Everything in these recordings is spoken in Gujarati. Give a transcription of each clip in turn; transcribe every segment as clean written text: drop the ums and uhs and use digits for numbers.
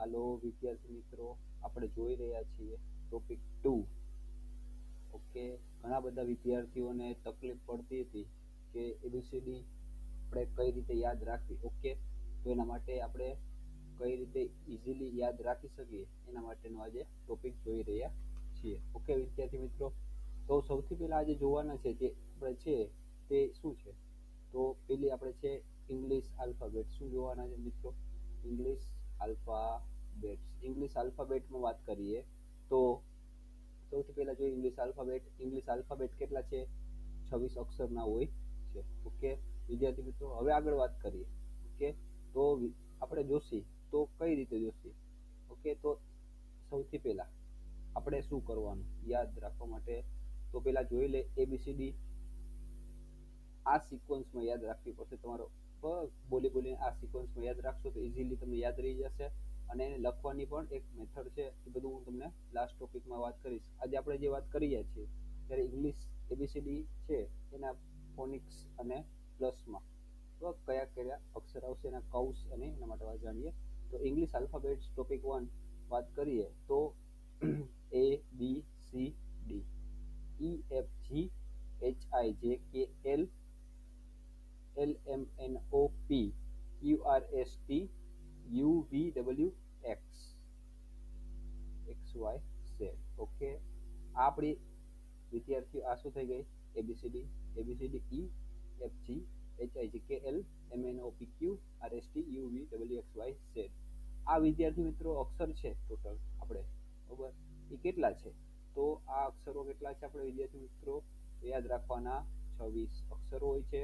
હાલો વિદ્યાર્થી મિત્રો, આપણે જોઈ રહ્યા છીએ ટોપિક 2. ઓકે, ઘણા બધા વિદ્યાર્થીઓને તકલીફ પડતી હતી કે એબીસીડી આપણે કઈ રીતે યાદ રાખવી. ઓકે, તો એના માટે આપણે કઈ રીતે ઇઝીલી યાદ રાખી શકીએ એના માટેનો આજે ટોપિક જોઈ રહ્યા છીએ. ઓકે વિદ્યાર્થી મિત્રો, તો સૌથી પહેલા આજે જોવાના છે જે આપણે છે તે શું છે. તો પેલી આપણે છે ઇંગ્લિશ આલ્ફાબેટ. શું જોવાના છે મિત્રો? English alphabet. ઇંગ્લિશ આલ્ફાબેટમાં વાત કરીએ તો સૌથી પહેલા જોઈએ ઇંગ્લિશ આલ્ફાબેટ કેટલા છે? 26 અક્ષરના હોય છે. ઓકે વિદ્યાર્થી મિત્રો, હવે આગળ વાત કરીએ. ઓકે, તો આપણે જોશી તો કઈ રીતે જોશી. ઓકે, તો સૌથી પહેલા આપણે શું કરવાનું યાદ રાખવા માટે, તો પહેલા જોઈ લે એબીસીડી. આ સિક્વન્સમાં યાદ રાખવી પડશે તમારો. બોલીને આ સિક્વન્સમાં યાદ રાખશો તો ઇઝીલી તમને યાદ રહી જશે. અને એને લખવાની પણ એક મેથડ છે, એ બધું હું તમને લાસ્ટ ટોપિકમાં વાત કરીશ. આજે આપણે જે વાત કરી રહ્યા છીએ ત્યારે ઇંગ્લિશ એબીસીડી છે એના ફોનિક્સ અને પ્લસમાં તો કયા કયા અક્ષર આવશે, એના કૌંસ અને એના માટે વાત જાણીએ. તો ઇંગ્લિશ આલ્ફાબેટ્સ ટોપિક 1 વાત કરીએ તો A B C D, E F G, H I J K L, L M N O P, Q R S T, U V W X, X Y Z. Okay, આ આપણી વિદ્યાર્થીઓ આ શું થઈ ગઈ? ABCD. ABCD E F G H I J K L M N O P Q R S T U V W X Y Z. આ વિદ્યાર્થી મિત્રો અક્ષર છે ટોટલ આપણે, બરોબર. એ કેટલા છે? તો આ અક્ષરો કેટલા છે આપણે વિદ્યાર્થી મિત્રો યાદ રાખવાના? 26 અક્ષરો હોય છે.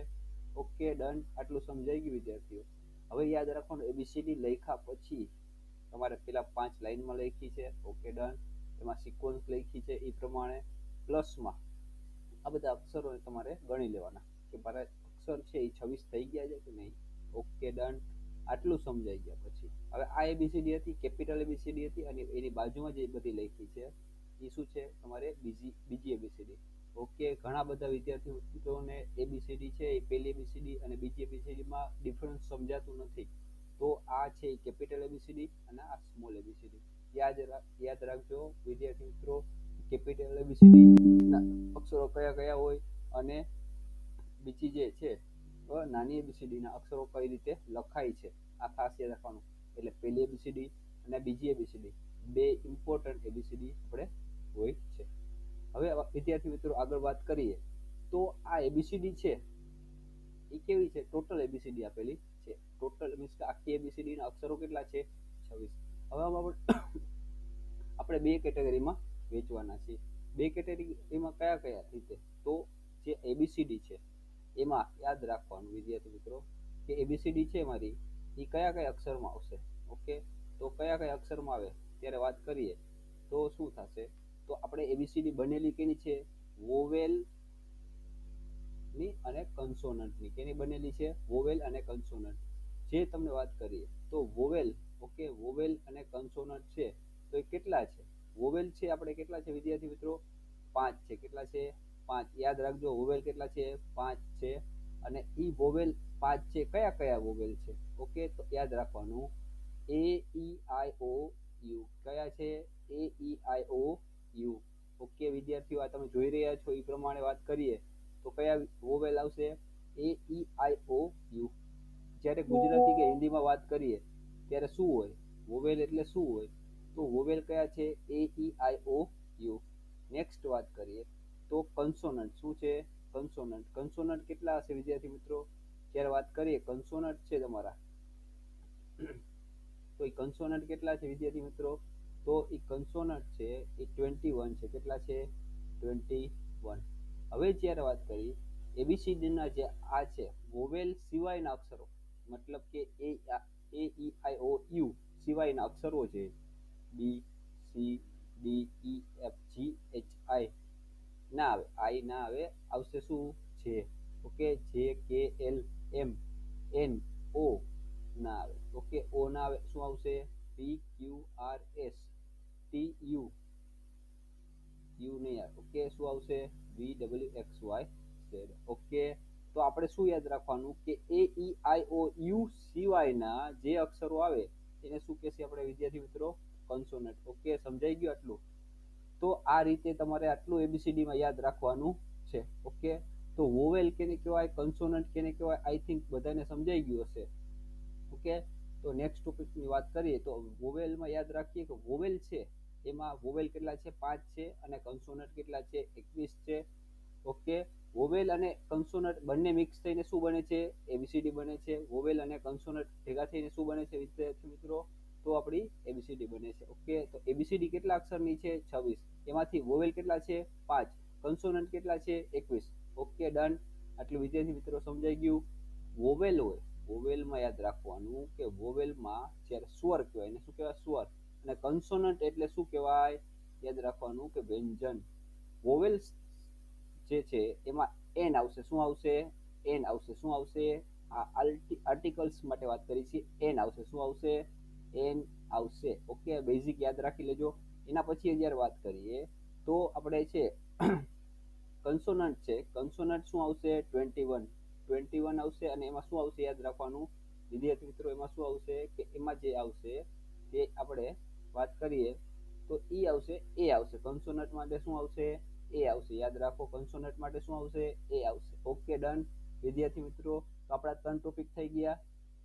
ઓકે ડન, આટલું સમજાઈ ગયું વિદ્યાર્થીઓ. હવે યાદ રાખવાનું એબીસીડી લખ્યા પછી તમારે પેલા 5 લાઈનમાં લખી છે. ઓકે ડન, એમાં સિક્વન્સ લખી છે એ પ્રમાણે પ્લસમાં આ બધા અક્ષરોને તમારે ગણી લેવાના કે મારા અક્ષર છે એ 26 થઈ ગયા છે કે નહીં. ઓકે ડન, આટલું સમજાઈ ગયા પછી હવે આ એબીસીડી હતી, કેપિટલ એબીસીડી હતી, અને એની બાજુમાં જે બધી લખી છે એ શું છે તમારે બીજી એબીસીડી. ઓકે, ઘણા બધા વિદ્યાર્થી મિત્રોને એબીસીડી છે એ પહેલી એબીસીડી અને બીજી એબીસીડીમાં ડિફરન્સ સમજાતું નથી. તો આ છે કેપિટલ એબીસીડી અને આ સ્મોલ એબીસીડી. યાદ રાખજો વિદ્યાર્થી મિત્રો, કેપિટલ એબીસીડી ના અક્ષરો કયા કયા હોય અને બીજી જે છે નાની એબીસીડી ના અક્ષરો કઈ રીતે લખાય છે, આ ખાસ યાદ રાખવાનું. એટલે પહેલી એબીસીડી અને બીજી એબીસીડી બે ઇમ્પોર્ટન્ટ એબીસીડી આપણે હોય છે. હવે વિદ્યાર્થી મિત્રો આગળ વાત કરીએ તો આ એબીસીડી છે એ કેવી છે? ટોટલ એબીસીડી આપેલી છે. ટોટલ મીન્સ કે આખી એબીસીડી ના અક્ષરો કેટલા છે? 26. હવે આપણે બે કેટેગરીમાં વેચવાના છે. બે કેટેગરીમાં કયા કયા રીતે? તો જે એબીસીડી છે એમાં યાદ રાખવાનું વિદ્યાર્થી મિત્રો કે એબીસીડી છે મારી એ કયા કયા અક્ષરમાં આવશે. ઓકે, તો કયા કયા અક્ષરમાં આવે ત્યારે વાત કરીએ તો શું થશે? તો આપણે એબીસીડી બનેલી કેની છે? વોવેલ ની અને કન્સોનન્ટની. કેની બનેલી છે? વોવેલ અને કન્સોનન્ટ. જે તમને વાત કરીએ તો વોવેલ, ઓકે, વોવેલ અને કન્સોનન્ટ છે તો એ કેટલા છે? વોવેલ છે આપણે કેટલા છે વિદ્યાર્થી મિત્રો? 5 છે. કેટલા છે? 5. યાદ રાખજો વોવેલ કેટલા છે? 5 છે. અને ઈ વોવેલ 5 છે, કયા કયા વોવેલ છે? ઓકે, તો યાદ રાખવાનું એ ઈ આઈ ઓ યુ. કયા છે? એ ઈ આઈ ઓ યુ. ઓકે વિદ્યાર્થીઓ, આ તમે જોઈ રહ્યા છો એ પ્રમાણે વાત કરીએ તો કયા વોવેલ આવશે? એ ઈ આઈ ઓ યુ. જ્યારે ગુજરાતી કે હિન્દીમાં વાત કરીએ ત્યારે શું હોય? વોવેલ એટલે શું હોય? તો વોવેલ કયા છે? એ ઈ આઈ ઓ યુ. નેક્સ્ટ વાત કરીએ તો કન્સોનન્ટ. શું છે? કન્સોનન્ટ. કન્સોનન્ટ કેટલા હશે વિદ્યાર્થી મિત્રો? જ્યારે વાત કરીએ કન્સોનન્ટ છે તમારા તો એ કન્સોનન્ટ કેટલા છે વિદ્યાર્થી મિત્રો? તો એ કન્સોનન્ટ છે એ 21 છે. કેટલા છે? 21. હવે જ્યારે વાત કરી એબીસીડી ના જે આ છે વોવેલ સિવાયના અક્ષરો, મતલબ કે એ ઈ આઈ ઓ યુ સિવાયના અક્ષરો છે, B C D E F G H I ના આવે, આઈ ના આવે, આવશે શું? જે. ઓકે, જે કે એલ એમ એન ઓ ના આવે. ઓકે, ઓ ના આવે, શું આવશે? P Q R S T U, U નહીં આવે. ઓકે, શું આવશે? V W X Y Z. Okay, તો આપણે શું યાદ રાખવાનું કે એ ઈ આઈ ઓ યુ સિવાયના જે અક્ષરો આવે એને શું કહેશે આપણે વિદ્યાર્થી મિત્રો? કન્સોનન્ટ. ઓકે, સમજાઈ ગયું આટલું? તો આ રીતે તમારે આટલું એબીસીડીમાં યાદ રાખવાનું છે. ઓકે, તો વોવેલ કેને કહેવાય, કન્સોનન્ટ કેને કહેવાય, આઈ થિંક બધાને સમજાઈ ગયું હશે. ઓકે, તો નેક્સ્ટ ટોપિકની વાત કરીએ તો વોવેલમાં યાદ રાખીએ કે વોવેલ છે એમાં વોવેલ કેટલા છે? 5 છે, અને કન્સોનન્ટ કેટલા છે? 21 છે. ઓકે, વોવેલ અને કન્સોનન્ટ બંને મિક્સ થઈને શું બને છે? એબીસીડી બને છે. વોવેલ અને કન્સોનન્ટ ભેગા થઈને શું બને છે વિદ્યાર્થી મિત્રો? તો આપણી એબીસીડી બને છે. ઓકે, તો એબીસીડી કેટલા અક્ષરની છે? 26. એમાંથી વોવેલ કેટલા છે? 5. કન્સોનન્ટ કેટલા છે? 21. Okay, done. આટલું વિદ્યાર્થી મિત્રો સમજાઈ ગયું? વોવેલ હોય, વોવેલમાં યાદ રાખવાનું કે વોવેલમાં જ્યારે સ્વર કહેવાય એને શું કહેવાય? સ્વર. અને કન્સોનન્ટ એટલે શું કહેવાય? યાદ રાખવાનું કે વ્યંજન. વોવેલ્સ જે છે એમાં એન આવશે. શું આવશે? એન આવશે. શું આવશે? આ આર્ટિકલ્સ માટે વાત કરી છે. એન આવશે. શું આવશે? એન આવશે. ઓકે, બેઝિક યાદ રાખી લેજો. એના પછી જ્યારે વાત કરીએ તો આપણે છે કન્સોનન્ટ છે. કન્સોનન્ટ શું આવશે? 21. 21 આવશે, અને એમાં શું આવશે યાદ રાખવાનું વિદ્યાર્થી મિત્રો? એમાં શું આવશે કે એમાં જે આવશે તે આપણે વાત કરીએ તો ઈ આવશે, એ આવશે. કન્સોનન્ટ માટે શું આવશે? એ આવશે. યાદ રાખો, કન્સોનન્ટ માટે શું આવશે? એ આવશે. ઓકે, ડન વિદ્યાર્થી મિત્રો. તો આપણા 3 ટોપિક થઈ ગયા.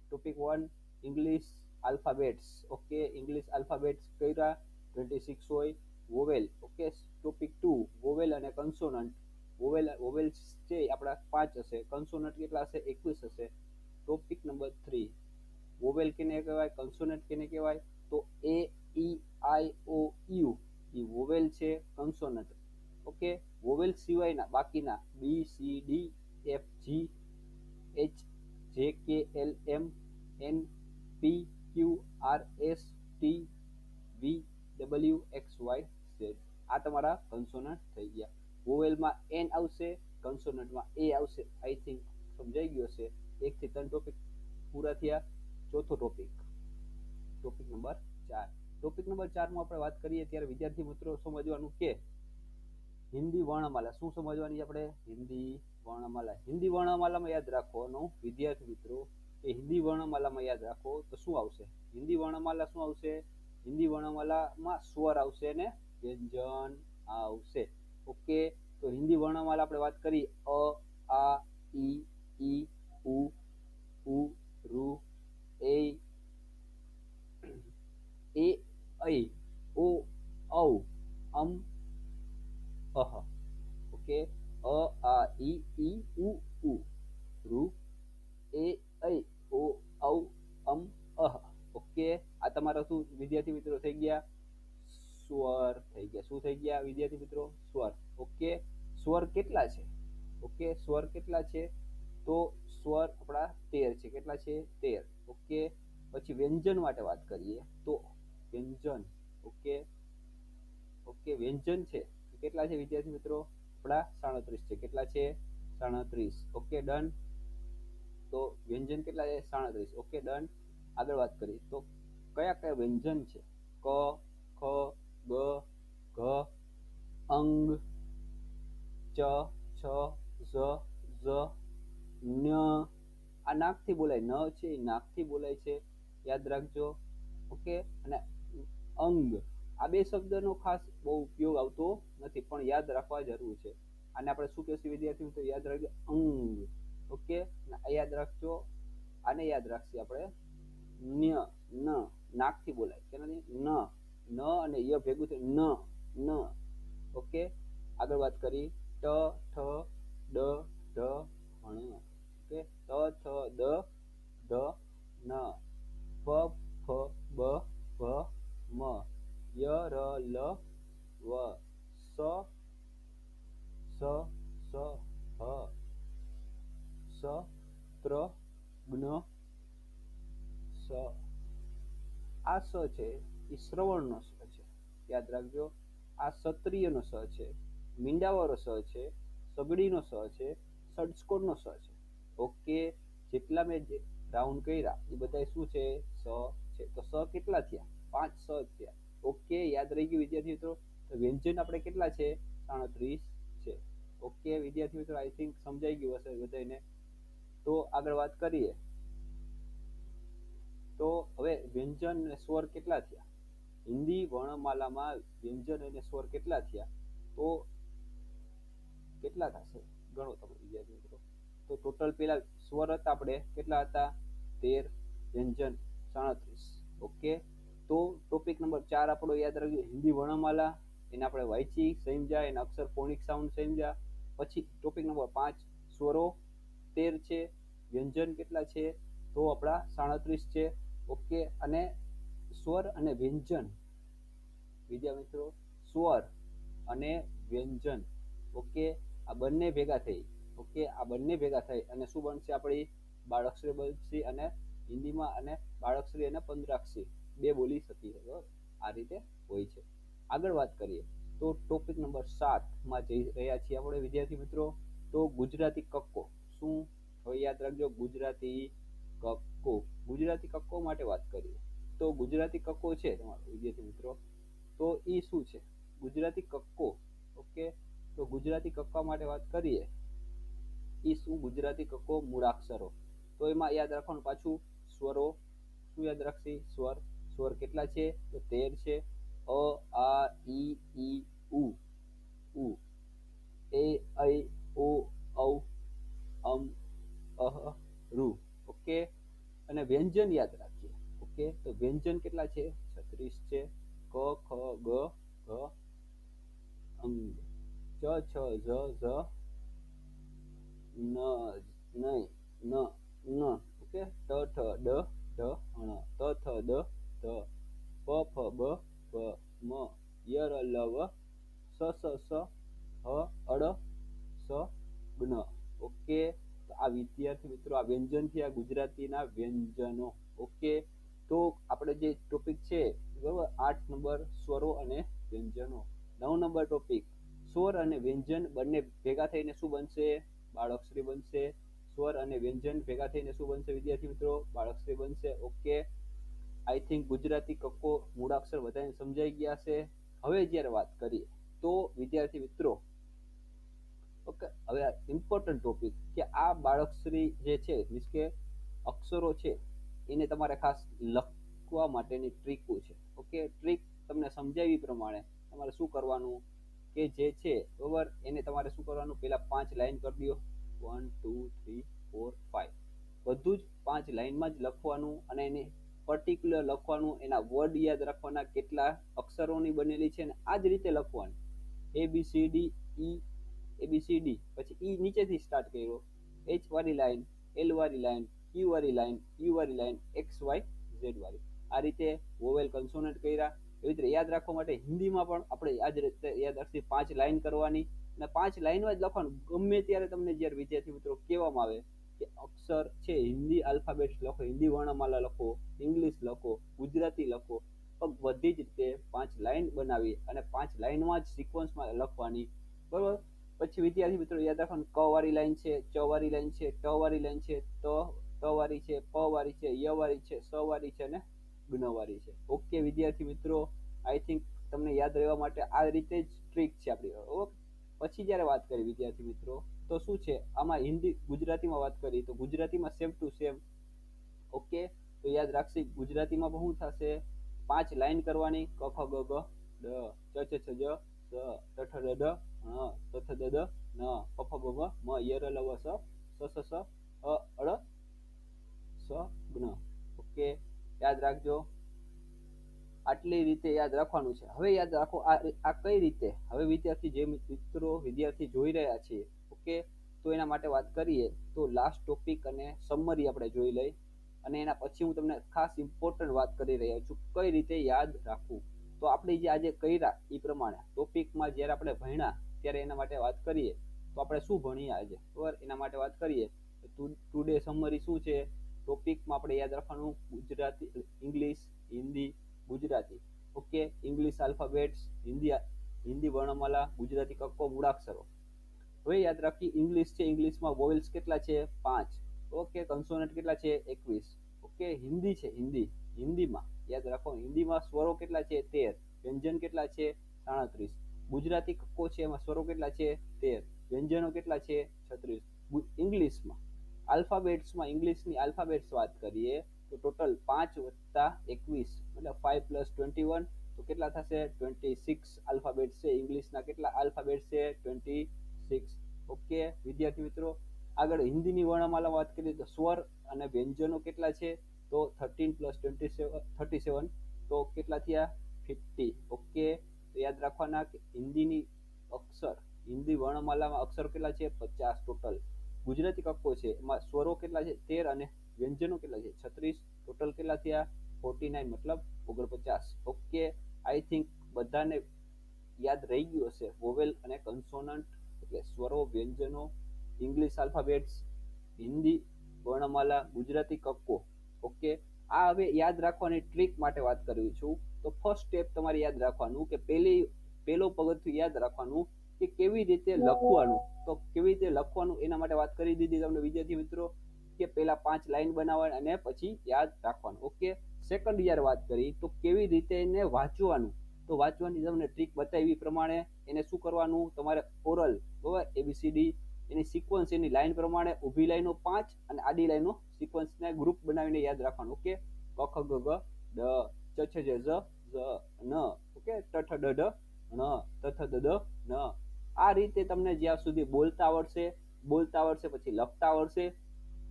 Topic 1 English alphabets. Okay, English alphabets કર્યા. 26 હોય. વોવેલ. ઓકે, ટોપિક 2 વોવેલ અને કન્સોનન્ટ. વોવેલ્સ છે આપણા 5 હશે. કન્સોનન્ટ કેટલા હશે? 21 હશે. ટોપિક નંબર 3 વોવેલ કેને કહેવાય, કન્સોનન્ટ કેને કહેવાય? તો એ, ઈ, આઈ, ઓ, યુ એ વોવેલ છે, કન્સોનન્ટ. ઓકે, વોવેલ સિવાયના બાકીના બી, C, D, F, G, H, જે, કે, એલ, એમ, એન, પી, ક્યુ, આર, એસ, ટી, વી, ડબલ્યુ, એક્સ, વાય, ઝેડ. આ તમારા કન્સોનન્ટ થઈ ગયા. વોવેલમાં એન આવશે, કન્સોનન્ટમાં એ આવશે. આઈ થિંક સમજાઈ ગયું હશે. 1 થી 3 ટોપિક પૂરા થયા. ચોથો topic, topic number 4. Topic number 4 માં આપણે વાત કરીએ ત્યારે વિદ્યાર્થી મિત્રો સમજવાનું કે હિન્દી વર્ણમાલા. શું સમજવાની આપણે? હિન્દી વર્ણમાલા. હિન્દી વર્ણમાલામાં યાદ રાખવાનું વિદ્યાર્થી મિત્રો કે હિન્દી વર્ણમાલામાં યાદ રાખો તો શું આવશે? હિન્દી વર્ણમાલા શું આવશે? હિન્દી વર્ણમાલામાં સ્વર આવશે ને વ્યંજન આવશે. ઓકે, તો હિન્દી વર્ણમાલા આપણે વાત કરી અ, આ, ઈ, ઉ, ઋ, એ, ઐ, ઓ, ઔ, અમ, અહ. ઓકે, અ, આ, ઈ, ઉ, ઋ, એ, ઐ, ઓ, ઔ, અમ, અહ. ઓકે, આ તમારા શું વિદ્યાર્થી મિત્રો થઈ ગયા? સ્વર થઈ ગયા. શું થઈ ગયા વિદ્યાર્થી મિત્રો? સ્વર. ઓકે, સ્વર કેટલા છે? ઓકે, સ્વર કેટલા છે? તો સ્વર આપણા 13 છે. કેટલા છે? 13. ઓકે, પછી વ્યંજન માટે વાત કરીએ તો વ્યંજન. ઓકે, ઓકે, વ્યંજન છે કેટલા છે વિદ્યાર્થી મિત્રો? આપણા 37 છે. કેટલા છે? 37. Okay, done. તો વ્યંજન કેટલા છે? 37. Okay, done. આગળ વાત કરીએ તો કયા કયા વ્યંજન છે? ક, ખ, ગ, ઘ, અંગ, ચ, છ, ઝ, ઝ, ન્ય. આ નાકથી બોલાય. ન છે એ નાકથી બોલાય છે. યાદ રાખજો. ઓકે, અને અંગ, આ બે શબ્દનો ખાસ બહુ ઉપયોગ આવતો નથી, પણ યાદ રાખવા જરૂર છે. આને આપણે શું કહેશું વિદ્યાર્થી મિત્રો? યાદ રાખજો, અંગ. ઓકે, યાદ રાખજો. આને યાદ રાખશે આપણે ન્ય. ન નાકથી બોલાય. કેનાથી? ન. ન અને ય ભેગું થાય ન. ન. ઓકે, આગળ વાત કરી ટ, ઠ, ડ, ઢ, ણ. ઓકે, ત, થ, દ, ધ, ન. પ, ફ, બ, ભ, મ. ય, ર, લ, વ. સ, સ, હ. સ, ત્ર, જ્ઞ, સ. આ સ છે એ શ્રવણનો સ છે. યાદ રાખજો. આ ક્ષત્રિયનો સ છે, મીંડાવાળો સ છે, સગડીનો સ છે, ષડ્સ્કોરનો સ છે. ઓકે, જેટલા મેં રાઉન્ડ કર્યા એ બધા શું છે? સ છે. તો સ કેટલા થયા? 5 સ થયા. ઓકે, યાદ રહી ગયું વિદ્યાર્થી મિત્રો? તો વ્યંજન આપણે કેટલા છે? 37 છે. ઓકે વિદ્યાર્થી મિત્રો, આઈ થિંક સમજાઈ ગયું હશે બધાને. તો આગળ વાત કરીએ તો હવે વ્યંજન અને સ્વર કેટલા થયા? હિન્દી વર્ણમાલામાં વ્યંજન અને સ્વર કેટલા થયા? તો કેટલા થશે? ગણો તમે વિદ્યાર્થી મિત્રો. તો ટોટલ પેલા સ્વર હતા આપણે કેટલા હતા? 13, વ્યંજન 37. ઓકે, તો ટોપિક નંબર 4 આપણો યાદ રાખજો, હિન્દી વર્ણમાલા. એને આપણે વાંચી સમજ્યા, એના અક્ષર ફોનિક સાઉન્ડ સમજ્યા. પછી ટોપિક નંબર 5 સ્વરો 13 છે, વ્યંજન કેટલા છે? તો આપણા 37 છે. ઓકે, અને સ્વર અને વ્યંજન વિદ્યા મિત્રો, સ્વર અને વ્યંજન, ઓકે, આ બંને ભેગા થઈ, ઓકે, આ બંને ભેગા થઈ અને શું બનશે? આપણી બાળાક્ષરી બનશે. અને હિન્દીમાં અને બાળાક્ષરી અને પંદ્રાક્ષરી બે બોલી શકીએ. બરાબર, આ રીતે હોય છે. આગળ વાત કરીએ તો ટોપિક નંબર 7 માં જઈ રહ્યા છીએ આપણે વિદ્યાર્થી મિત્રો. તો ગુજરાતી કક્કો. શું? હવે યાદ રાખજો, ગુજરાતી કક્કો. ગુજરાતી કક્કો માટે વાત કરીએ તો ગુજરાતી કક્કો છે તમારો વિદ્યાર્થી મિત્રો, તો એ શું છે? ગુજરાતી કક્કો. ઓકે, તો ગુજરાતી કક્કા માટે વાત કરીએ, એ શું? ગુજરાતી કક્કો મૂળાક્ષરો. તો એમાં યાદ રાખવાનું પાછું સ્વરો. શું યાદ રાખશે? સ્વર. સ્વર કેટલા છે? તો 13 છે. અ, આ, ઈ, ઉ, એ, ઐ, ઓ, ઔ, અમ, અહ, ઋ. ઓકે, અને વ્યંજન યાદ રાખીએ. ઓકે, તો વ્યંજન કેટલા છે? 36 છે. ક, ખ, ગ, ઘ, અંગ, ચ, છ, ઝ, ઝ, ન, નઈ, ન, ન. ઓકે, ટ, ઠ, ડ, ઢ, ણ, ત, થ, દ, ધ, પ, ફ, બ, ભ, મ, ય, ર, લ, વ, સ, સ, હ, અડ, સ, જ્ઞ. ઓકે, તો આ વિદ્યાર્થી મિત્રો આ વ્યંજન થયા ગુજરાતીના વ્યંજનો. ઓકે, તો આપણે જે ટોપિક છે બરાબર, 8 નંબર સ્વરો અને વ્યંજનો. 9 નંબર ટોપિક સ્વર અને વ્યંજન બંને ભેગા થઈને શું બનશે? બાળાક્ષરી બનશે. સ્વર અને વ્યંજન ભેગા થઈને શું બનશે વિદ્યાર્થી મિત્રો? બાળાક્ષરી બનશે. ઓકે, આઈ થિંક ગુજરાતી કક્કો મૂળાક્ષર બધાને સમજાઈ ગયા છે. હવે જ્યારે વાત કરીએ તો વિદ્યાર્થી મિત્રો, ઓકે, હવે આ ઇમ્પોર્ટન્ટ ટોપિક કે આ બાળાક્ષરી જે છે મીન્સ કે અક્ષરો છે એને તમારે ખાસ લખવા માટેની ટ્રીકો છે. ઓકે, ટ્રીક તમને સમજાવી પ્રમાણે તમારે શું કરવાનું કે જે છે બરોબર, એને તમારે શું કરવાનું? પેલા 5 લાઈન કરી દો. 1 2 3 4 5, બધું જ 5 લાઈનમાં જ લખવાનું. અને એને પર્ટિક્યુલર લખવાનું, એના વર્ડ યાદ રાખવાના, કેટલા અક્ષરોની બનેલી છે, અને આ જ રીતે લખવાની. ABCD, ઈ, ABCD, પછી ઈ નીચેથી સ્ટાર્ટ કર્યો, H વાળી લાઈન, L વાળી લાઈન, Q વાળી લાઈન, U વાળી લાઈન, XY Z વાળી. આ રીતે વોવેલ કન્સોનન્ટ કર્યા. એવી રીતે યાદ રાખવા માટે હિન્દીમાં પણ આપણે આ જ રીતે યાદ રાખી 5 લાઈન કરવાની અને 5 લાઈનમાં જ લખવાનું. ગમે ત્યારે તમને જ્યારે વિદ્યાર્થી મિત્રો કહેવામાં આવે કે અક્ષર છે હિન્દી આલ્ફાબેટ લખો, હિન્દી વર્ણમાલા લખો, ઇંગ્લિશ લખો, ગુજરાતી લખો, તો બધી જ રીતે 5 લાઈન બનાવી અને 5 લાઈનમાં જ સિક્વન્સમાં લખવાની. બરોબર, પછી વિદ્યાર્થી મિત્રો યાદ રાખવાનું, ક વાળી લાઈન છે, ચ વાળી લાઈન છે, ટ વાળી લાઈન છે, ત વાળી છે, પ વાળી છે, ય વાળી છે, સ વાળી છે અને જ્ઞ વાળી છે. ઓકે વિદ્યાર્થી મિત્રો, આઈ થિંક તમને યાદ રહેવા માટે આ રીતે જ ટ્રીક છે આપણી. ઓકે, પછી જ્યારે વાત કરી વિદ્યાર્થી મિત્રો તો શું છે આમાં હિન્દી ગુજરાતીમાં વાત કરી તો ગુજરાતીમાં સેમ ટુ સેમ. ઓકે, તો યાદ રાખશે ગુજરાતીમાં પણ શું થશે? 5 લાઈન કરવાની, ક ખ ગ ઘ ડ, ચ છ છ જ ઝ, ટ ઠ ડ ઢ ણ, ત થ દ દ ન, પ ફ બ ભ મ, ય ર લ વ સ, સ સ, અ અડ, સ જ્ઞ. ઓકે, યાદ રાખજો, આટલી રીતે યાદ રાખવાનું છે. હવે યાદ રાખો આ કઈ રીતે? હવે વિદ્યાર્થી જે મિત્રો વિદ્યાર્થી જોઈ રહ્યા છે, ઓકે, તો એના માટે વાત કરીએ તો લાસ્ટ ટોપિક અને સમરી આપણે જોઈ લઈ અને એના પછી હું તમને ખાસ ઇમ્પોર્ટન્ટ વાત કરી રહ્યો છું કઈ રીતે યાદ રાખવું. તો આપણે જે આજે કર્યા એ પ્રમાણે ટોપિકમાં જ્યારે આપણે ભણ્યા ત્યારે એના માટે વાત કરીએ તો આપણે શું ભણ્યા આજે બરાબર, એના માટે વાત કરીએ તો ટુડે સમરી શું છે? ટોપિકમાં આપણે યાદ રાખવાનું Gujarati, English, Hindi, Gujarati. Okay, English alphabets, Hindi વર્ણમાલા, ગુજરાતી કક્કો મૂળાક્ષરો. હવે યાદ રાખી ઇંગ્લિશ છે, ઇંગ્લિશમાં વોવેલ્સ કેટલા છે? 5. ઓકે, કન્સોનન્ટ કેટલા છે? 21. ઓકે, હિન્દી છે, હિન્દીમાં યાદ રાખો હિન્દીમાં સ્વરો કેટલા છે? 13. વ્યંજન કેટલા છે? 37. ગુજરાતી કક્કો છે એમાં સ્વરો કેટલા છે? 13. વ્યંજનો કેટલા છે? 36. ઇંગ્લિશમાં આલ્ફાબેટ્સમાં ઇંગ્લિશની આલ્ફાબેટ્સ વાત કરીએ તો ટોટલ 5 વત્તા 21 મતલબ 5 પ્લસ 21 તો કેટલા થશે 26 આલ્ફાબેટ છે ઇંગ્લિશના કેટલા આલ્ફાબેટ છે 26 ઓકે વિદ્યાર્થી મિત્રો આગળ હિન્દીની વર્ણમાલા વાત કરીએ તો સ્વર અને વ્યંજનો કેટલા છે તો 13 પ્લસ 37 તો કેટલા થયા 50 ઓકે તો યાદ રાખવાના કે હિન્દીની અક્ષર હિન્દી વર્ણમાલામાં અક્ષર કેટલા છે 50 ટોટલ ગુજરાતી કક્કો છે એમાં સ્વરો કેટલા છે 13 અને વ્યંજનો કેટલા છે 36 ટોટલ કેટલા થયા 49 મતલબ 49 ઓકે આઈ થિંક બધાને યાદ રહી ગયું હશે વોવેલ અને કન્સોનન્ટ એટલે સ્વરો વ્યંજનો ઇંગ્લિશ આલ્ફાબેટ્સ હિન્દી વર્ણમાલા ગુજરાતી કક્કો ઓકે આ હવે યાદ રાખવાની ટ્રીક માટે વાત કરવી છું તો ફર્સ્ટ સ્ટેપ તમારે યાદ રાખવાનું કે પહેલો પગથિયું યાદ રાખવાનું કે કેવી રીતે લખવાનું તો કેવી રીતે લખવાનું એના માટે વાત કરી દીધી તમને વિદ્યાર્થી મિત્રો કે પહેલા 5 લાઈન બનાવવાની અને પછી યાદ રાખવાનું ઓકે સેકન્ડ યાર વાત કરી તો કેવી રીતે એને વાંચવાનું તો વાંચવાની તમને ટ્રીક બતાવી પ્રમાણે એને શું કરવાનું તમારે ઓરલ બરાબર એબીસીડી એની સિક્વન્સ એની લાઈન પ્રમાણે ઊભી લાઈનો 5 અને આડી લાઈનો સિક્વન્સને ગ્રુપ બનાવીને યાદ રાખવાનું ઓકે ક ખ ગ ઘ ડ ચ છ જ ઝ ન ઓકે ટ ઠ ડ ઢ ણ ત થ દ દ ન આ રીતે તમને જ્યાં સુધી બોલતા આવડશે પછી લખતા આવડશે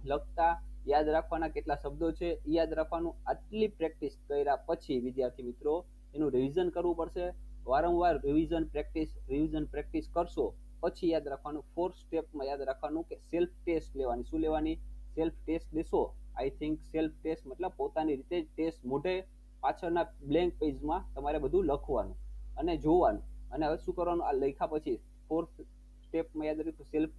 લખતા યાદ રાખવાના કેટલા શબ્દો છે યાદ રાખવાનું આટલી પ્રેક્ટિસ કર્યા પછી વિદ્યાર્થી મિત્રો એનું રિવિઝન કરવું પડશે વારંવાર રિવિઝન પ્રેક્ટિસ કરશો પછી યાદ રાખવાનું ફોર્થ સ્ટેપમાં યાદ રાખવાનું કે સેલ્ફ ટેસ્ટ લેવાની શું લેવાની સેલ્ફ ટેસ્ટ લેશો આઈ થિંક સેલ્ફ ટેસ્ટ મતલબ પોતાની રીતે ટેસ્ટ મોઢે પાછળના બ્લેન્ક પેજમાં તમારે બધું લખવાનું અને જોવાનું અને હવે શું કરવાનું આ લખ્યા પછી ફોર્થ સ્ટેપમાં યાદ રાખ્યું સેલ્ફ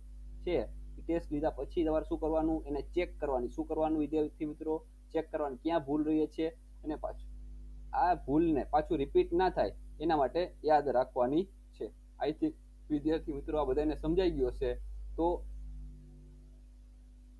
છે ટેસ્ટ લીધા પછી તમારે શું કરવાનું એને ચેક કરવાની શું કરવાનું વિદ્યાર્થી મિત્રો ચેક કરવાનું ક્યાં ભૂલ રહી છે અને પાછું આ ભૂલને પાછું રિપીટ ના થાય એના માટે યાદ રાખવાની છે આઈ થિંક વિદ્યાર્થી મિત્રો આ બધાને સમજાઈ ગયું હશે તો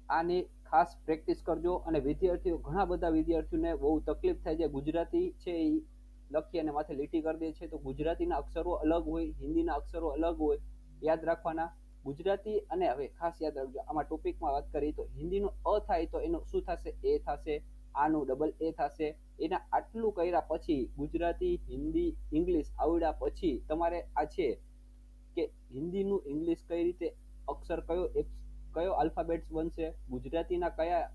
આની ખાસ પ્રેક્ટિસ કરજો અને વિદ્યાર્થીઓ ઘણા બધા વિદ્યાર્થીઓને બહુ તકલીફ થાય છે ગુજરાતી છે એ લખી અને માથે લીટી કરી દે છે તો ગુજરાતીના અક્ષરો અલગ હોય હિન્દીના અક્ષરો અલગ હોય યાદ રાખવાના ગુજરાતી અને હવે ખાસ યાદ રાખજો આમાં ટોપિકમાં વાત કરીએ તો હિન્દીનો અ થાય તો એનું શું થશે એ થશે આનું ડબલ એ થશે એના આટલું કર્યા પછી ગુજરાતી હિન્દી ઇંગ્લિશ આવડ્યા પછી તમારે આ છે કે હિન્દીનું ઇંગ્લિશ કઈ રીતે અક્ષર કયો આલ્ફાબેટ્સ બનશે ગુજરાતીના કયા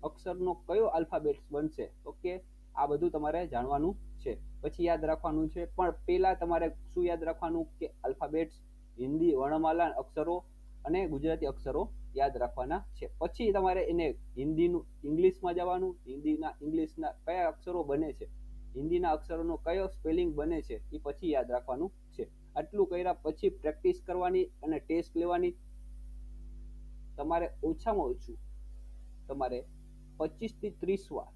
અક્ષરનો કયો આલ્ફાબેટ્સ બનશે ઓકે આ બધું તમારે જાણવાનું છે પછી યાદ રાખવાનું છે પણ પહેલા તમારે શું યાદ રાખવાનું કે આલ્ફાબેટ્સ હિન્દી વર્ણમાલા અક્ષરો અને ગુજરાતી અક્ષરો યાદ રાખવાના છે પછી તમારે એને હિન્દીનું ઇંગ્લિશમાં જવાનું ઇંગ્લિશના કયા અક્ષરો બને છે હિન્દીના અક્ષરોનો કયો સ્પેલિંગ બને છે એ પછી યાદ રાખવાનું છે આટલું કર્યા પછી પ્રેક્ટિસ કરવાની અને ટેસ્ટ લેવાની તમારે ઓછામાં ઓછું તમારે 25 થી 30 વાર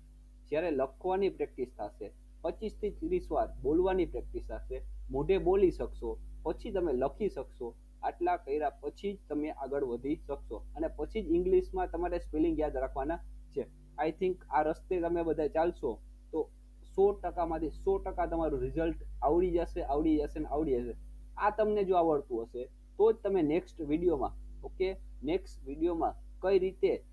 જ્યારે લખવાની પ્રેક્ટિસ થશે 25 થી 30 વાર બોલવાની પ્રેક્ટિસ થશે મોઢે બોલી શકશો પછી તમે લખી શકશો આટલા કર્યા પછી જ તમે આગળ વધી શકશો અને પછી જ ઇંગ્લિશમાં તમારે સ્પેલિંગ યાદ રાખવાના છે આઈ થિંક આ રસ્તે તમે બધા ચાલશો તો 100%માંથી 100% તમારું રિઝલ્ટ આવડી જશે આ તમને જો આવડતું હશે તો જ તમે નેક્સ્ટ વિડીયોમાં કઈ રીતે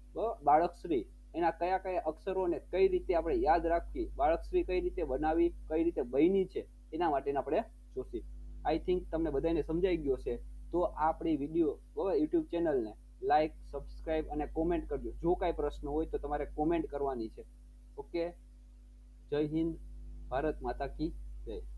બાળકશ્રી એના કયા કયા અક્ષરોને કઈ રીતે આપણે યાદ રાખવી બાળકશ્રી કઈ રીતે બનાવી કઈ રીતે બની છે એના માટે આપણે જોશી આઈ થિંક તમને બધાને સમજાઈ ગયો છે તો આપણી વિડીયો યુટ્યુબ ચેનલને લાઈક સબસ્ક્રાઈબ અને કોમેન્ટ કરજો જો કાંઈ પ્રશ્ન હોય તો તમારે કોમેન્ટ કરવાની છે ઓકે જય હિન્દ ભારત માતા કી જય